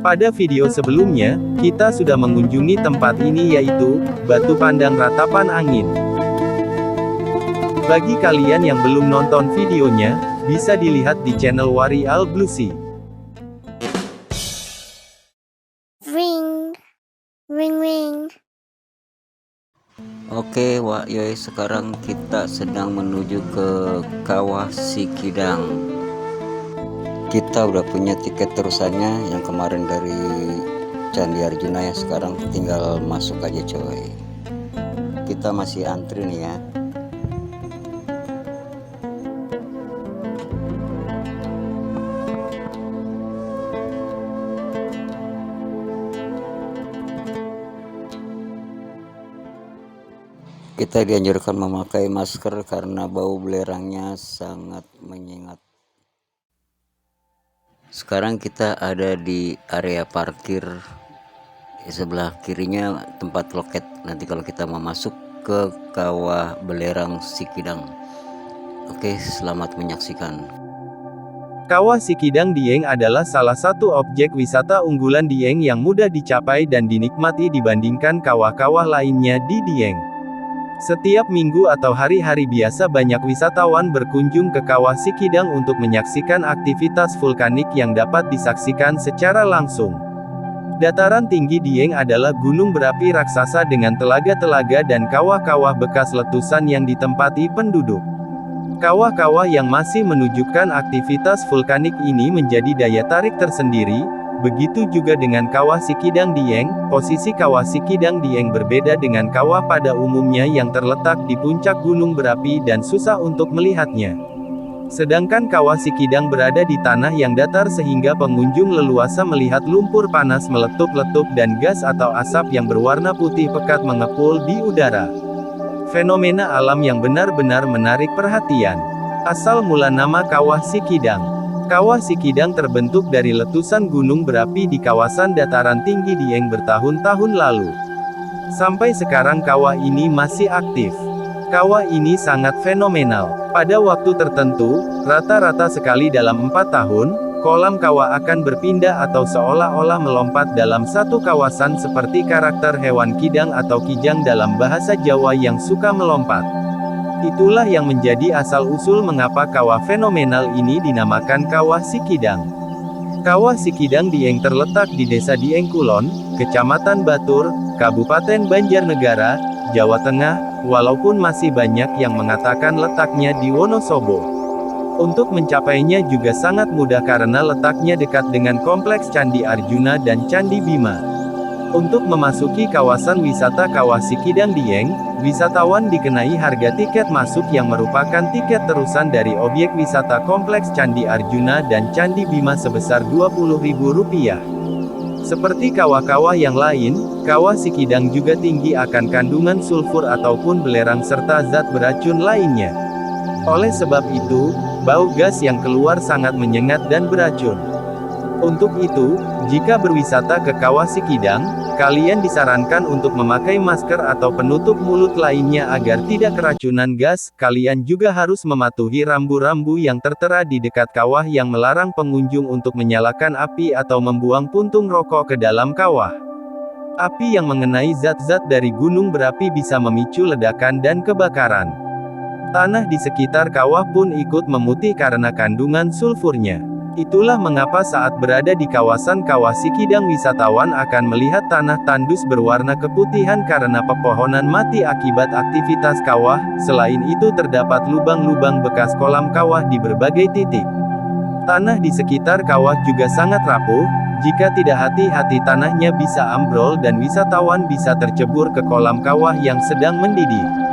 Pada video sebelumnya, kita sudah mengunjungi tempat ini yaitu, Batu Pandang Ratapan Angin. Bagi kalian yang belum nonton videonya, bisa dilihat di channel Wari Al Bluesy. Ring, ring, ring. Oke, Wak Yoy, sekarang kita sedang menuju ke Kawah Sikidang. Kita udah punya tiket terusannya yang kemarin dari Candi Arjuna ya, sekarang tinggal masuk aja coy. Kita masih antri nih ya. Kita dianjurkan memakai masker karena bau belerangnya sangat menyengat. Sekarang kita ada di area parkir. Di sebelah kirinya tempat loket. Nanti kalau kita mau masuk ke Kawah Belerang Sikidang. Oke, selamat menyaksikan. Kawah Sikidang Dieng adalah salah satu objek wisata unggulan Dieng yang mudah dicapai dan dinikmati dibandingkan kawah-kawah lainnya di Dieng. Setiap minggu atau hari-hari biasa banyak wisatawan berkunjung ke Kawah Sikidang untuk menyaksikan aktivitas vulkanik yang dapat disaksikan secara langsung. Dataran tinggi Dieng adalah gunung berapi raksasa dengan telaga-telaga dan kawah-kawah bekas letusan yang ditempati penduduk. Kawah-kawah yang masih menunjukkan aktivitas vulkanik ini menjadi daya tarik tersendiri. Begitu juga dengan Kawah Sikidang Dieng. Posisi Kawah Sikidang Dieng berbeda dengan kawah pada umumnya yang terletak di puncak gunung berapi dan susah untuk melihatnya. Sedangkan Kawah Sikidang berada di tanah yang datar sehingga pengunjung leluasa melihat lumpur panas meletup-letup dan gas atau asap yang berwarna putih pekat mengepul di udara. Fenomena alam yang benar-benar menarik perhatian. Asal mula nama Kawah Sikidang. Kawah Sikidang terbentuk dari letusan gunung berapi di kawasan dataran tinggi Dieng bertahun-tahun lalu. Sampai sekarang kawah ini masih aktif. Kawah ini sangat fenomenal. Pada waktu tertentu, rata-rata sekali dalam 4 tahun, kolam kawah akan berpindah atau seolah-olah melompat dalam satu kawasan seperti karakter hewan kidang atau kijang dalam bahasa Jawa yang suka melompat. Itulah yang menjadi asal-usul mengapa kawah fenomenal ini dinamakan Kawah Sikidang. Kawah Sikidang Dieng terletak di Desa Dieng Kulon, Kecamatan Batur, Kabupaten Banjarnegara, Jawa Tengah, walaupun masih banyak yang mengatakan letaknya di Wonosobo. Untuk mencapainya juga sangat mudah karena letaknya dekat dengan kompleks Candi Arjuna dan Candi Bima. Untuk memasuki kawasan wisata Kawah Sikidang Dieng, wisatawan dikenai harga tiket masuk yang merupakan tiket terusan dari objek wisata kompleks Candi Arjuna dan Candi Bima sebesar Rp20.000. Seperti kawah-kawah yang lain, Kawah Sikidang juga tinggi akan kandungan sulfur ataupun belerang serta zat beracun lainnya. Oleh sebab itu, bau gas yang keluar sangat menyengat dan beracun. Untuk itu, jika berwisata ke Kawah Sikidang, kalian disarankan untuk memakai masker atau penutup mulut lainnya agar tidak keracunan gas. Kalian juga harus mematuhi rambu-rambu yang tertera di dekat kawah yang melarang pengunjung untuk menyalakan api atau membuang puntung rokok ke dalam kawah. Api yang mengenai zat-zat dari gunung berapi bisa memicu ledakan dan kebakaran. Tanah di sekitar kawah pun ikut memutih karena kandungan sulfurnya. Itulah mengapa saat berada di kawasan Kawah Sikidang wisatawan akan melihat tanah tandus berwarna keputihan karena pepohonan mati akibat aktivitas kawah. Selain itu terdapat lubang-lubang bekas kolam kawah di berbagai titik. Tanah di sekitar kawah juga sangat rapuh. Jika tidak hati-hati tanahnya bisa ambrol dan wisatawan bisa tercebur ke kolam kawah yang sedang mendidih.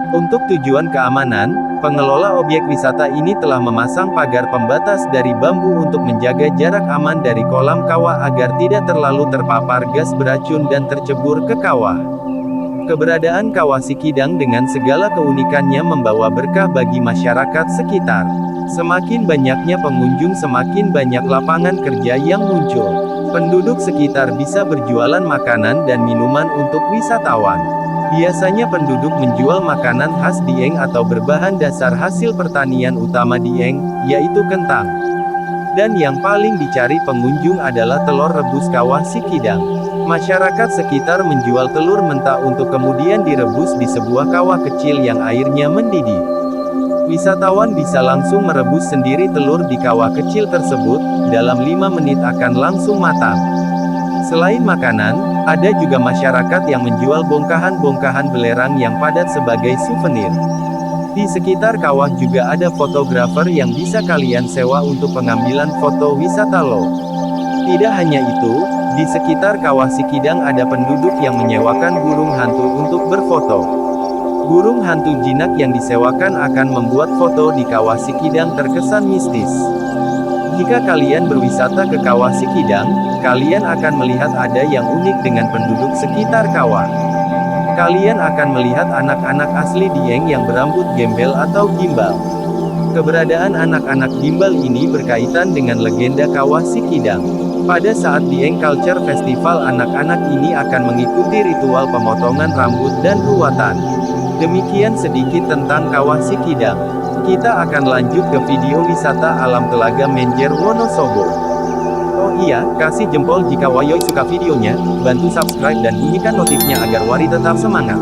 Untuk tujuan keamanan, pengelola objek wisata ini telah memasang pagar pembatas dari bambu untuk menjaga jarak aman dari kolam kawah agar tidak terlalu terpapar gas beracun dan tercebur ke kawah. Keberadaan Kawah Sikidang dengan segala keunikannya membawa berkah bagi masyarakat sekitar. Semakin banyaknya pengunjung semakin banyak lapangan kerja yang muncul. Penduduk sekitar bisa berjualan makanan dan minuman untuk wisatawan. Biasanya penduduk menjual makanan khas Dieng atau berbahan dasar hasil pertanian utama Dieng, yaitu kentang. Dan yang paling dicari pengunjung adalah telur rebus kawah Sikidang. Masyarakat sekitar menjual telur mentah untuk kemudian direbus di sebuah kawah kecil yang airnya mendidih. Wisatawan bisa langsung merebus sendiri telur di kawah kecil tersebut, dalam 5 menit akan langsung matang. Selain makanan, ada juga masyarakat yang menjual bongkahan-bongkahan belerang yang padat sebagai souvenir. Di sekitar kawah juga ada fotografer yang bisa kalian sewa untuk pengambilan foto wisata loh. Tidak hanya itu, di sekitar kawah Sikidang ada penduduk yang menyewakan burung hantu untuk berfoto. Burung hantu jinak yang disewakan akan membuat foto di kawah Sikidang terkesan mistis. Jika kalian berwisata ke kawah Sikidang, kalian akan melihat ada yang unik dengan penduduk sekitar kawah. Kalian akan melihat anak-anak asli Dieng yang berambut gembel atau gimbal. Keberadaan anak-anak gimbal ini berkaitan dengan legenda kawah Sikidang. Pada saat Dieng Culture Festival, anak-anak ini akan mengikuti ritual pemotongan rambut dan ruwatan. Demikian sedikit tentang kawah Sikidang. Kita akan lanjut ke video wisata alam Telaga Menjer Wonosobo. Oh iya, kasih jempol jika Wayoy suka videonya, bantu subscribe dan bunyikan notifnya agar Wari tetap semangat.